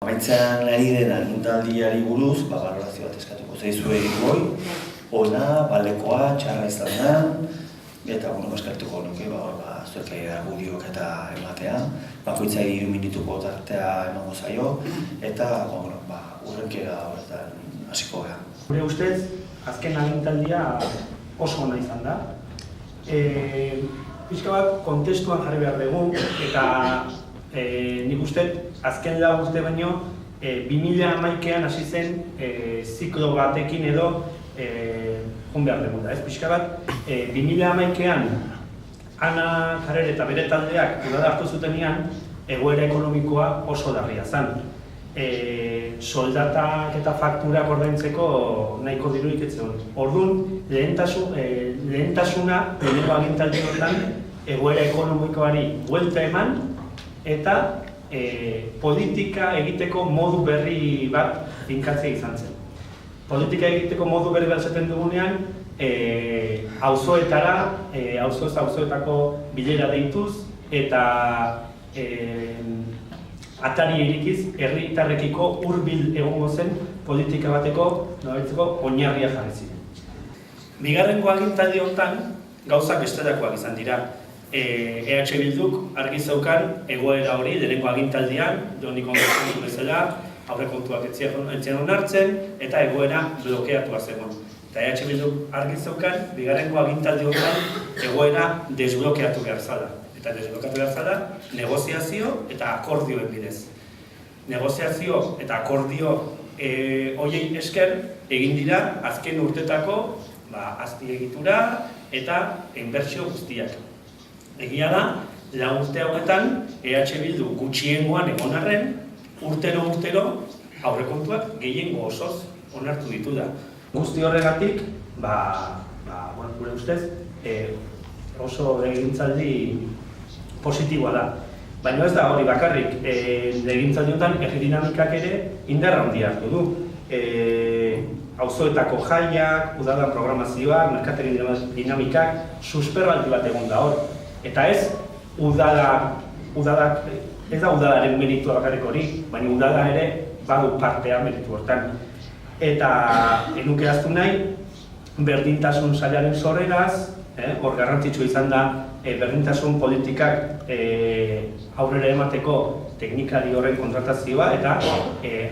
Amaitzen ari den agintaldiari buruz, balorazio bat eskatuko zaizu egin ona, balekoa, txarra izan da, eta eskartuko nuke, zuek argudioak eta ematea, bakoitzai 3 minutuko tartea emango zaio, eta urrenkera horretan hasiko gara. Gure ustez, azken agintaldia oso ona izan da. Pixka bat kontestuan jarri behar dugu, eta nik uste azken urte baino 2011an hasi zen ziklo batekin edo joan behar dugu da. Pixka bat 2011an Ana Karer eta bere taldeak udara hartu zutenean egoera ekonomikoa oso larria zen. Soldatak eta fakturak ordaintzeko nahiko dirurik ez zegoen. Orduan, lehentasuna lehenengo agintaldi horretan egoera ekonomikoari buelta eman eta politika egiteko modu berri bat finkatzea izan zen. Politika egiteko modu berri bat zaten dugunean, auzoetako bilera deituz eta atari erikiz herritarrekiko hurbil egongo zen politika bateko oinarria jarri ziren. Bigarrengo agintaldi honetan gauzak bestelakoak izan dira. EH Bilduk argi zeukan egoera hori lehenengo agintaldian, Jonik onartzen bezala, aurrekontuak etzian onartzen eta egoera blokeatua zegoen. Eta EH Bilduk argi zeukan bigarrengo agintaldi honetan egoera desblokeatu behar zala. Eta desblokatu behar zala, negoziazio eta akordioen bidez. Negoziazio eta akordio horiei esker egin dira azken urtetako azpiegitura eta inbertsio guztiak. Egia da, 4 urte hauetan EH Bildu gutxiengoan egon arren, urtero aurrekontuak gehiengo osoz onartu ditu da. Guzti horregatik, gure ustez, oso legegintzaldi positiboa da. Baina ez da hori bakarrik, legegintzaldi honetan herri dinamikak ere indarra handia hartu du. Auzoetako jaiak, udalan programazioak, merkategi dinamikak, susperbaldi bat egon da hor. Eta ez, ez da udalaren meritua bakarrik hori, baina udala ere badu partea meritu hortan. Eta enuke ahaztu nahi, berdintasun sailaren sorreraz, hor garrantzitsua izan da berdintasun politikak aurrera emateko teknikari horren kontratazioa eta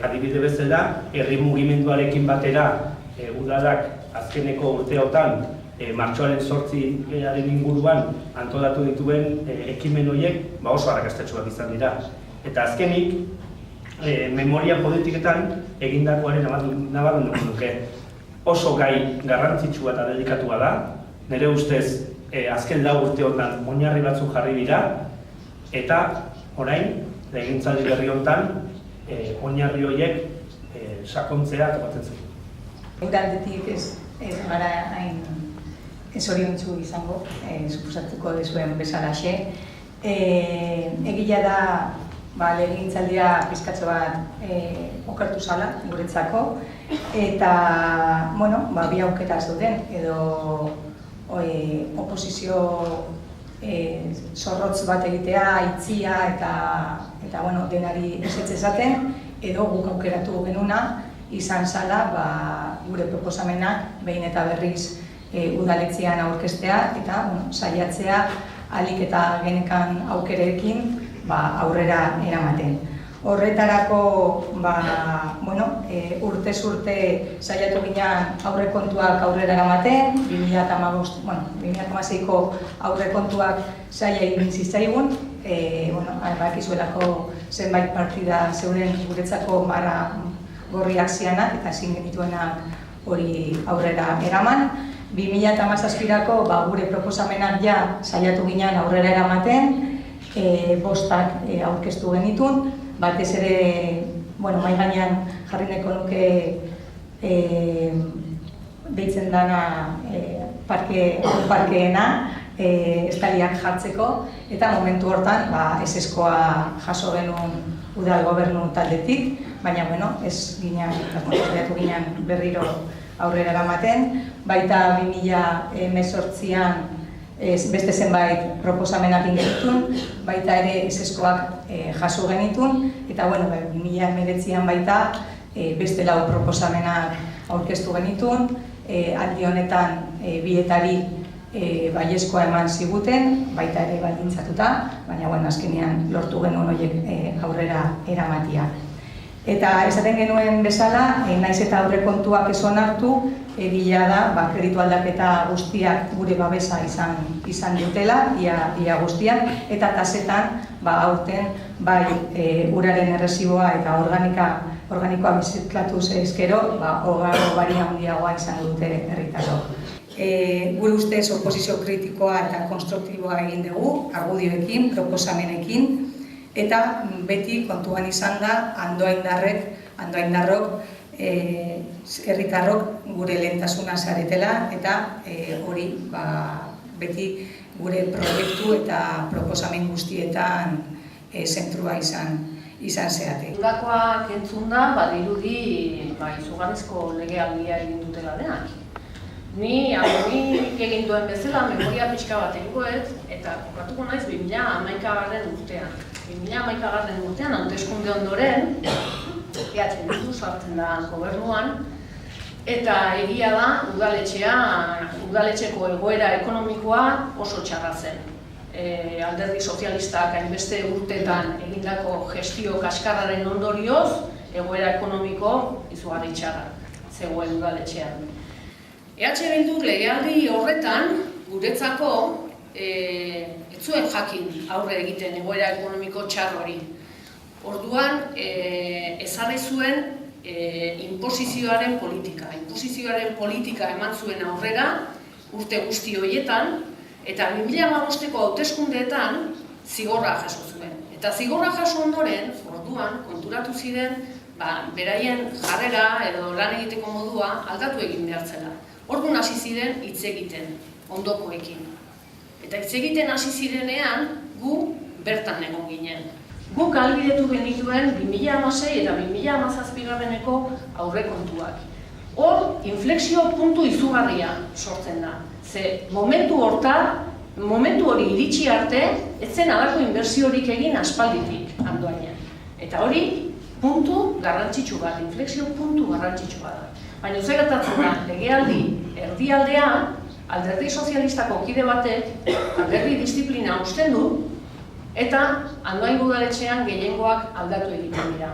adibide bezala herri mugimenduarekin batera udalak azkeneko urteotan martxoaren 8 inguruan antolatu dituen ekimen horiek oso arrakastatsuak izan dira. Eta azkenik, memoria politiketan egindakoaren nabarmenduko nuke. Oso gai garrantzitsua eta dedikatua da, nire ustez azken 4 urteotan oinarri batzuk jarri dira, eta orain, legegintzaldi berri honetan, oinarri horiek sakontzea topatzen zen. Udaldetik ez gara hain zoriontsu izango, suposatuko dezuen bezalaxe. Egia da, legegintzaldia pizkatxo bat okertu zala guretzako, eta, bi aukera zeuden, edo oposizio zorrotz bat egitea, itzia eta denari ezetz esaten, edo guk aukeratu genuna izan zala gure proposamenak behin eta berriz udaletzean aurkeztea eta saiatzea ahalik eta genekan aukerekin aurrera eramaten. Horretarako urtez urte saiatu ginen aurrekontuak aurrera eramaten, 2016ko aurrekontuak saia egin zitzaigun, bakizuelako zenbait partida zeuren guretzako marra gorriak zianak eta ezin genituenak hori aurrera eraman. 2017ko gure proposamenak saiatu ginen aurrera eramaten, 5 aurkeztu genitun, batez ere mahai gainean jarri nahiko nuke deitzen dana parkeena, estaliak jartzeko, eta momentu hortan eseskoa jaso genuen udal gobernu taldetik, baina ez saiatu ginen berriro aurrera eramaten. Baita 2018an beste zenbait proposamenak genitun, baita ere eseskoak jaso genitun, eta 2019an baita beste 4 proposamenak aurkeztu genitun, aldi honetan bietari baiezkoa eman ziguten, baita ere baldintzatuta, baina azkenean lortu genuen horiek aurrera eramatia. Eta esaten genuen bezala, naiz eta aurrekontuak ez onartu, egia da, kreditu aldaketa guztiak gure babesa izan dutela, ia guztiak, eta tasetan, aurten, bai uraren erresiboa eta organikoa biziklatuz ezkero, hogarro baria handiagoa izan dute herritarrok. Gure ustez oposizio kritikoa eta konstruktiboa egin dugu, argudioekin, proposamenekin, eta beti kontuan izan da andoaindarrok, herritarrok gure lehentasuna zaretela, eta hori beti gure proiektu eta proposamen guztietan zentrua izan zeate. Gakoak entzun da, badirudi izugarrizko legealdia egin dutela denak. Ni egin duen bezala memoria pixka bat egoet, eta kokatuko naiz 2011 urtean. 2011 urtean, hauteskunde ondoren, Bildu sartzen da gobernuan, eta egia da udaletxeko egoera ekonomikoa oso txarra zen. Alderdi sozialistak hainbeste urtetan egindako gestio kaskarraren ondorioz, egoera ekonomiko izugarri txarra zegoen udaletxean. Bildu legealdi horretan, guretzako, ez zuen jakin aurre egiten egoera ekonomiko txar hori. Orduan, ezarri zuen inposizioaren politika. Inposizioaren politika eman zuen aurrera urte guzti horietan, eta 2015ko hauteskundeetan zigorra jaso zuen. Eta zigorra jaso ondoren, orduan, konturatu ziren, beraien jarrera edo lan egiteko modua aldatu egin behar zela. Orduan hasi ziren hitz egiten, ondokoekin. Eta hitz egiten hasi zirenean, gu bertan egon ginen. Guk ahalbidetu genituen 2016 eta 2017ko aurrekontuak. Hor, inflexio puntu izugarria sortzen da. Ze momentu hori iritsi arte, ez zen halako inbertsiorik egin aspalditik Andoainan. Eta hori, puntu garrantzitsu bat, inflexio puntu garrantzitsu bat da. Baina zer gertatzen da, legealdi erdialdean, alderdi sozialistako kide batek alderdi disiplina uzten du, eta Andoaingo udaletxean gehiengoak aldatu egiten dira.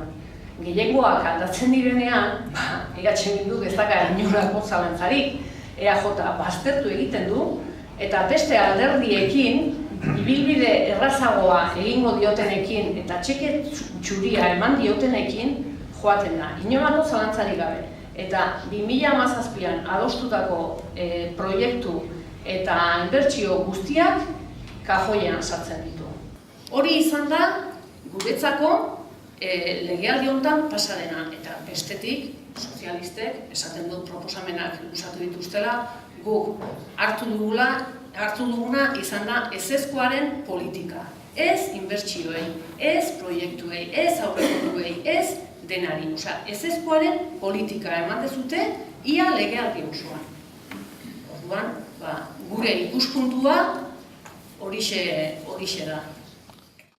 Gehiengoak aldatzen direnean, Bildu ez daka inolako zalantzarik, EAJ baztertu egiten du, eta beste alderdiekin, ibilbide errazagoa egingo diotenekin eta txeke txuria eman diotenekin joaten da, inolako zalantzarik gabe. Eta 2017an adostutako proiektu eta inbertsio guztiak kajoian sartzen ditu. Hori izan da, guretzako legealdi honetan pasadena, eta bestetik, sozialistek esaten dut proposamenak luzatu dituztela, guk hartu duguna izan da ezezkoaren politika. Ez inbertsioei, ez proiektuei, ez aurrekontuei, ez denari. Ezezkoaren politika eman dezute, ia legealdi osoan. Orduan, gure ikuspuntua horixe da.